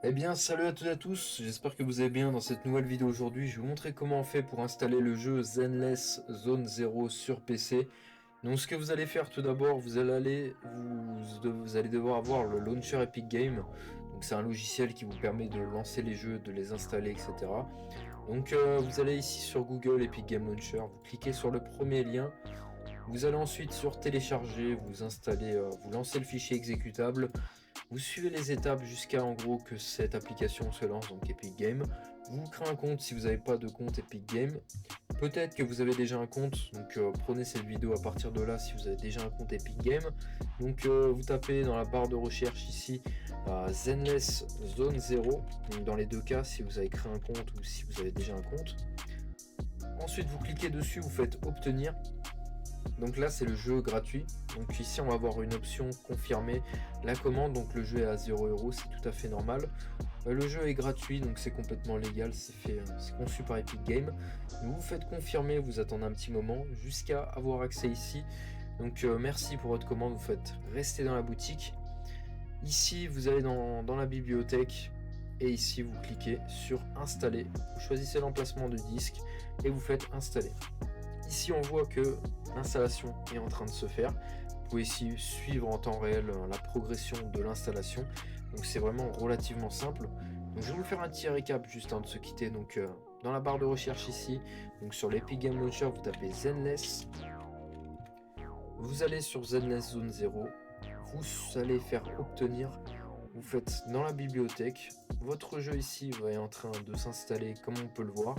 Eh bien, salut à toutes et à tous, j'espère que vous allez bien. Dans cette nouvelle vidéo aujourd'hui, je vais vous montrer comment on fait pour installer le jeu Zenless Zone Zero sur PC. Donc ce que vous allez faire tout d'abord, vous allez devoir avoir le launcher Epic Games. Donc c'est un logiciel qui vous permet de lancer les jeux, de les installer, etc. Donc vous allez ici sur Google Epic Game Launcher, vous cliquez sur le premier lien. Vous allez ensuite sur télécharger, vous installez, vous lancez le fichier exécutable. Vous suivez les étapes jusqu'à en gros que cette application se lance, donc Epic Games. Vous créez un compte si vous n'avez pas de compte Epic Games. Peut-être que vous avez déjà un compte, donc prenez cette vidéo à partir de là si vous avez déjà un compte Epic Games. Donc vous tapez dans la barre de recherche ici Zenless Zone 0, donc dans les deux cas si vous avez créé un compte ou si vous avez déjà un compte. Ensuite vous cliquez dessus, vous faites obtenir. Donc là c'est le jeu gratuit, donc ici on va avoir une option confirmer la commande, donc le jeu est à 0€, c'est tout à fait normal. Le jeu est gratuit, donc c'est complètement légal, c'est conçu par Epic Games. Donc vous faites confirmer, vous attendez un petit moment jusqu'à avoir accès ici. Donc merci pour votre commande, vous faites rester dans la boutique. Ici vous allez dans la bibliothèque et ici vous cliquez sur installer. Vous choisissez l'emplacement de disque et vous faites installer. Ici on voit que l'installation est en train de se faire. Vous pouvez ici suivre en temps réel la progression de l'installation. Donc c'est vraiment relativement simple. Donc je vais vous faire un petit récap juste avant de se quitter. Donc dans la barre de recherche ici, donc sur l'Epic Game Launcher, vous tapez Zenless. Vous allez sur Zenless Zone 0. Vous allez faire obtenir. Vous faites dans la bibliothèque. Votre jeu ici va être en train de s'installer comme on peut le voir.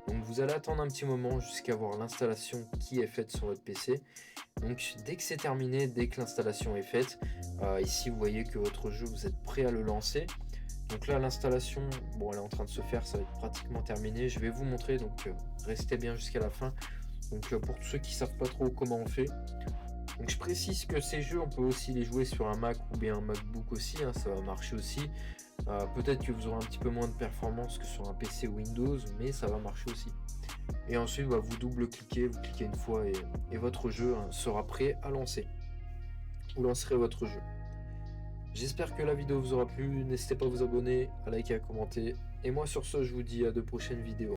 Donc vous allez attendre un petit moment jusqu'à voir l'installation qui est faite sur votre PC. Donc dès que c'est terminé, dès que l'installation est faite, ici vous voyez que votre jeu, vous êtes prêt à le lancer. Donc là l'installation, bon elle est en train de se faire, ça va être pratiquement terminé. Je vais vous montrer, donc restez bien jusqu'à la fin. Donc pour tous ceux qui ne savent pas trop comment on fait. Donc je précise que ces jeux, on peut aussi les jouer sur un Mac ou bien un MacBook aussi, hein, ça va marcher aussi. Peut-être que vous aurez un petit peu moins de performance que sur un PC Windows, mais ça va marcher aussi. Et ensuite, vous double-cliquez, vous cliquez une fois et votre jeu sera prêt à lancer. Vous lancerez votre jeu. J'espère que la vidéo vous aura plu, n'hésitez pas à vous abonner, à liker, à commenter. Et moi sur ce, je vous dis à de prochaines vidéos.